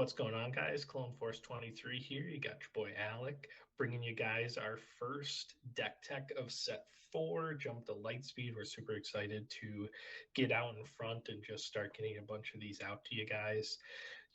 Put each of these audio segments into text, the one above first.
What's going on, guys? Clone Force 23 here. You got your boy Alec bringing you guys our first deck tech of set 4. Jump to Lightspeed. We're super excited to get out in front and just start getting a bunch of these out to you guys.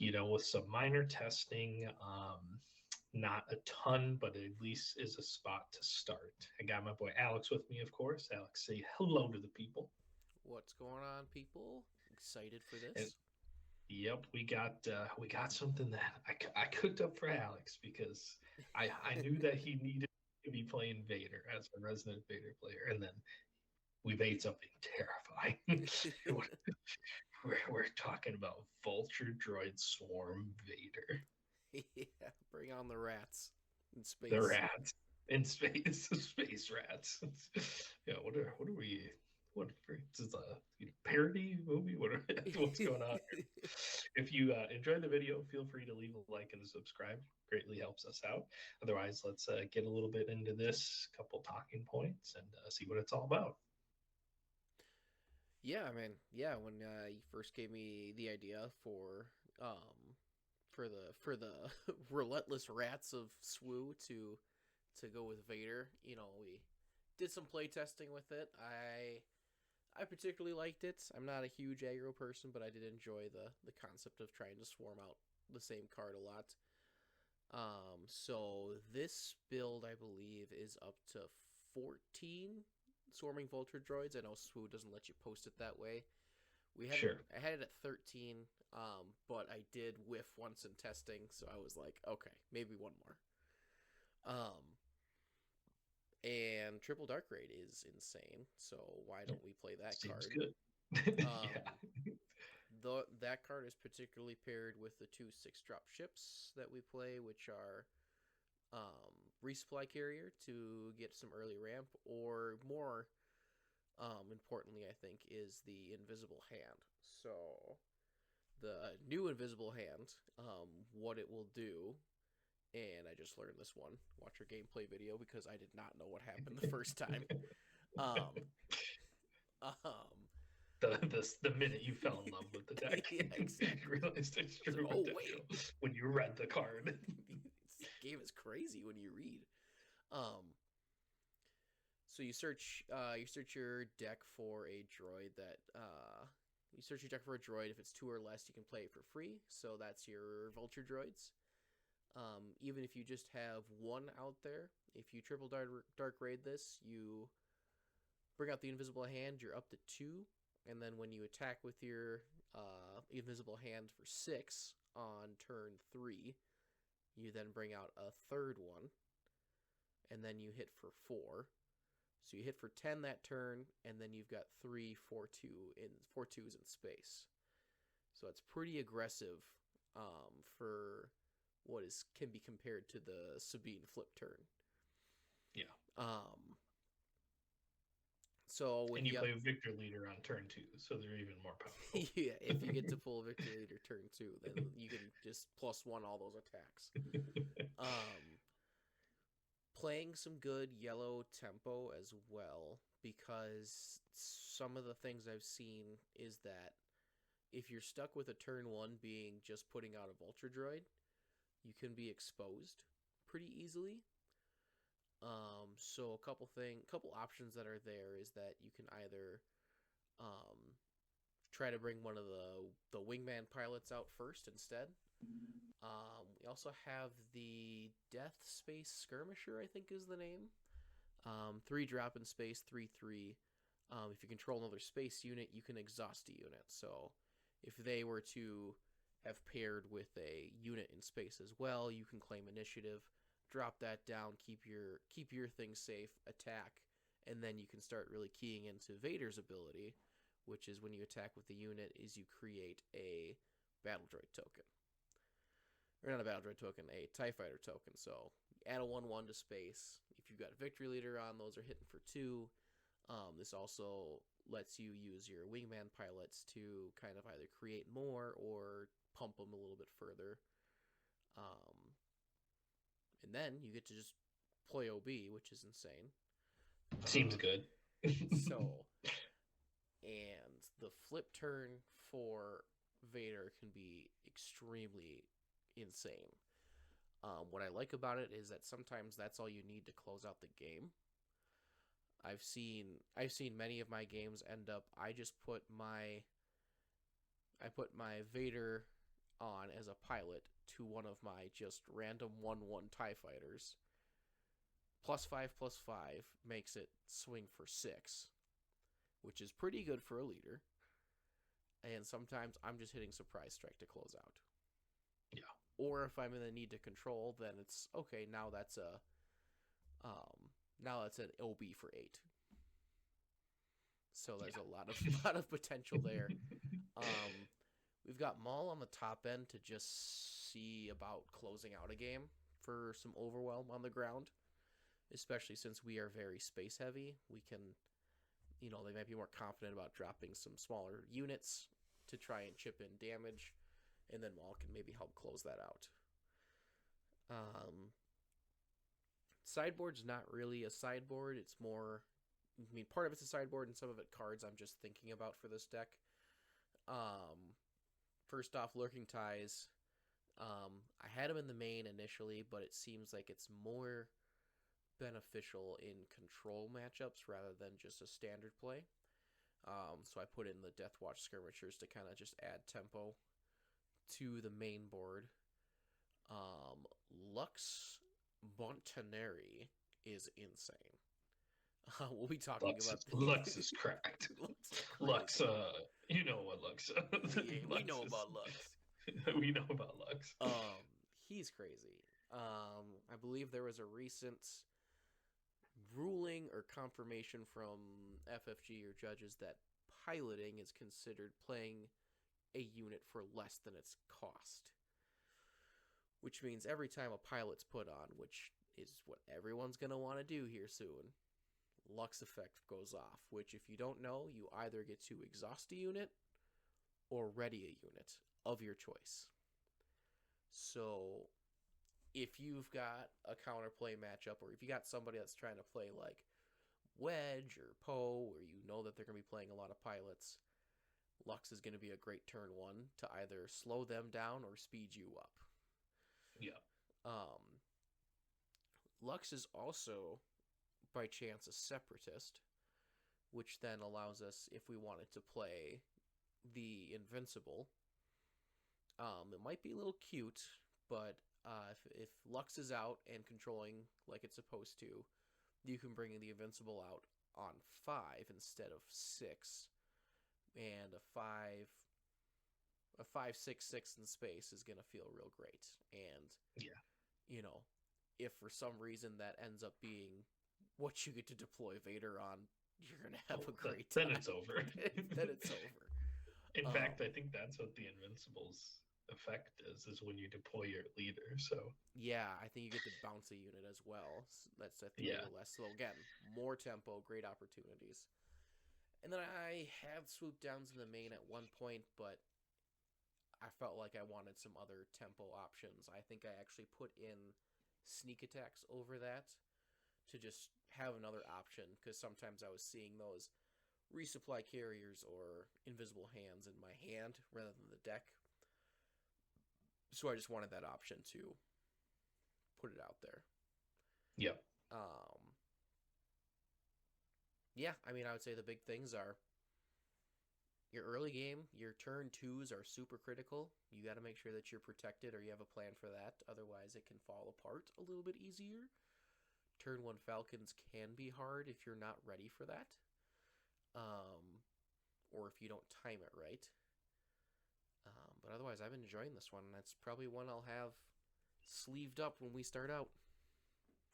With some minor testing, not a ton, but at least is a spot to start. I got my boy Alex with me, of course. Alex, say hello to the people. What's going on, people? Excited for And this? Yep, we got something that I cooked up for Alex because I knew that he needed to be playing Vader as a resident Vader player, and then we made something terrifying. we're talking about Vulture Droid Swarm Vader, Yeah, bring on the rats in the space. rats in space, the space rats. Yeah, what are we? What is this a parody movie? What's going on? If you enjoy the video, feel free to leave a like and a subscribe. Greatly helps us out. Otherwise, let's get a little bit into this, couple talking points, and see what it's all about. Yeah, man. Yeah, when you first gave me the idea for the relentless rats of SWU to go with Vader, we did some play testing with it. I particularly liked it. I'm not a huge aggro person, but I did enjoy the concept of trying to swarm out the same card a lot. So this build, I believe, is up to 14 swarming vulture droids. I know Swoo doesn't let you post it that way. Sure. I had it at 13, but I did whiff once in testing, so I was like, okay, maybe one more. Um, and Triple Dark Raid is insane, so why don't we play that Seems card? good. Yeah. Um, that card is particularly paired with the two 6-drop ships that we play, which are resupply carrier to get some early ramp, or more importantly, I think, is the invisible hand. So the new invisible hand, what it will do, and I just learned this one. Watch your gameplay video because I did not know what happened the first time. Um, um, The minute you fell in love with the deck, yeah, you exactly. realized its I was like, true oh potential wait, when you read the card. this game is crazy when you read. Um, So you search your deck for a droid that you search your deck for a droid. If it's 2 or less, you can play it for free. So that's your vulture droids. Even if you just have one out there, if you triple dark raid this, you bring out the invisible hand. You're up to 2, and then when you attack with your invisible hand for 6 on turn 3, you then bring out a third one, and then you hit for 4. So you hit for 10 that turn, and then you've got 3 4 twos in space. So it's pretty aggressive for what is can be compared to the Sabine flip turn. Yeah. Um, so with And you the play a Victor leader on turn 2, so they're even more powerful. yeah, if you get to pull Victory Leader turn 2, then you can just +1 all those attacks. Um, Playing some good yellow tempo as well, because some of the things I've seen is that if you're stuck with a turn 1 being just putting out a vulture droid, you can be exposed pretty easily. So couple options that are there is that you can either um, try to bring one of the wingman pilots out first instead. We also have the Death Space Skirmisher, I think is the name. 3 drop in space, 3/3. If you control another space unit, you can exhaust a unit. So if they were to have paired with a unit in space as well, you can claim initiative, drop that down, keep your thing safe, attack, and then you can start really keying into Vader's ability, which is when you attack with the unit, is you create a battle droid token, or not a battle droid token, a TIE fighter token. So add a 1/1 to space. If you've got a victory leader on, those are hitting for 2. This also lets you use your wingman pilots to kind of either create more or pump them a little bit further. Um, and then you get to just play OB, which is insane. Seems Uh, good. so, and the flip turn for Vader can be extremely insane. What I like about it is that sometimes that's all you need to close out the game. I've seen many of my games end up I put my Vader on as a pilot to one of my just random 1/1 TIE fighters. +5/+5 makes it swing for 6, which is pretty good for a leader. And sometimes I'm just hitting surprise strike to close out. Yeah. Or if I'm in the need to control, then it's okay. Now that's an OB for 8. So there's a lot of potential there. We've got Maul on the top end to just see about closing out a game for some overwhelm on the ground, especially since we are very space heavy. We can, they might be more confident about dropping some smaller units to try and chip in damage, and then Maul can maybe help close that out. Sideboard's not really a sideboard. It's more, part of it's a sideboard and some of it cards I'm just thinking about for this deck. First off, Lurking Ties. I had them in the main initially, but it seems like it's more beneficial in control matchups rather than just a standard play. So I put in the Deathwatch Skirmishers to kind of just add tempo to the main board. Lux Bonteri is insane. We'll be talking about Lux is cracked. Lux, you know what Lux. Yeah, we know about Lux. We know about Lux. He's crazy. I believe there was a recent ruling or confirmation from FFG or judges that piloting is considered playing a unit for less than its cost. Which means every time a pilot's put on, which is what everyone's going to want to do here soon, Lux effect goes off, which if you don't know, you either get to exhaust a unit or ready a unit of your choice. So if you've got a counterplay matchup, or if you got somebody that's trying to play like Wedge or Poe, where you know that they're going to be playing a lot of pilots, Lux is going to be a great turn 1 to either slow them down or speed you up. Yeah. Lux is also, by chance, a separatist, which then allows us, if we wanted to play the Invincible, it might be a little cute, but if Lux is out and controlling like it's supposed to, you can bring the Invincible out on 5 instead of 6, and a 5/6/6 in space is going to feel real great. And, if for some reason that ends up being what you get to deploy Vader on, you're going to have a great time. Then it's over. Then it's over. In fact, I think that's what the Invincible's effect is when you deploy your leader. So yeah, I think you get to bounce a unit as well. That's a little less. So again, more tempo, great opportunities. And then I have swoop downs in the main at one point, but I felt like I wanted some other tempo options. I think I actually put in sneak attacks over that to just have another option, because sometimes I was seeing those resupply carriers or invisible hands in my hand rather than the deck. So I just wanted that option to put it out there. Yep. Yeah, I would say the big things are your early game, your turn 2s are super critical. You got to make sure that you're protected or you have a plan for that. Otherwise, it can fall apart a little bit easier. Turn 1 Falcons can be hard if you're not ready for that. Or if you don't time it right. But otherwise, I've been enjoying this one. That's probably one I'll have sleeved up when we start out.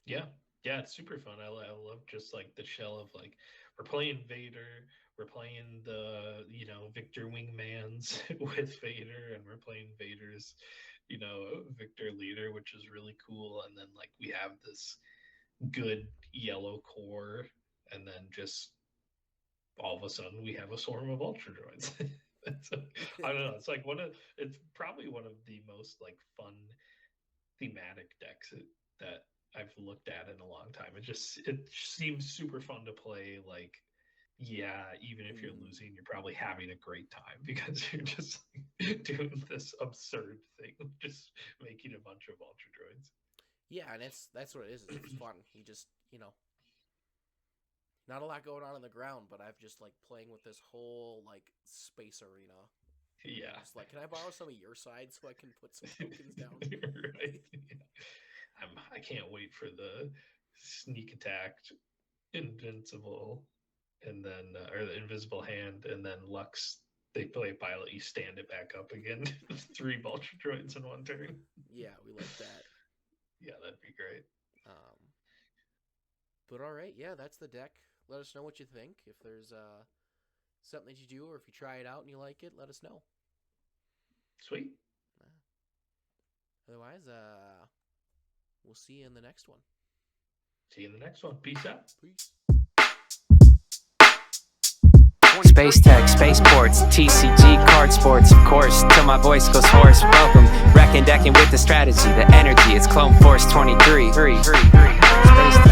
Yeah, it's super fun. I love just like the shell of like, we're playing Vader, we're playing the Victor wingmans with Vader, and we're playing Vader's Victor leader, which is really cool. And then like we have this good yellow core, and then just all of a sudden we have a swarm of ultra droids. I don't know. It's probably one of the most like fun thematic decks that I've looked at in a long time. It seems super fun to play. Like, yeah, even if you're losing, you're probably having a great time because you're just like, doing this absurd thing, just making Yeah, and that's what it is. It's fun. You just, not a lot going on the ground, but I've just like playing with this whole like space arena. Yeah. Just like, can I borrow some of your side so I can put some tokens down? Right. Yeah. I can't wait for the sneak attack, invincible, and then or the invisible hand, and then Lux. They play pilot. You stand it back up again. 3 Vulture droids in 1 turn. Yeah, we like that. Yeah, that'd be great. But all right, yeah, that's the deck. Let us know what you think. If there's something that you do, or if you try it out and you like it, let us know. Sweet. Otherwise, we'll see you in the next one. See you in the next one. Peace out. Peace. Space Tech, Spaceports, TCG, Card Sports, of course, till my voice goes hoarse. Welcome, wrecking, decking with the strategy, the energy, it's Clone Force 23. Space Tech.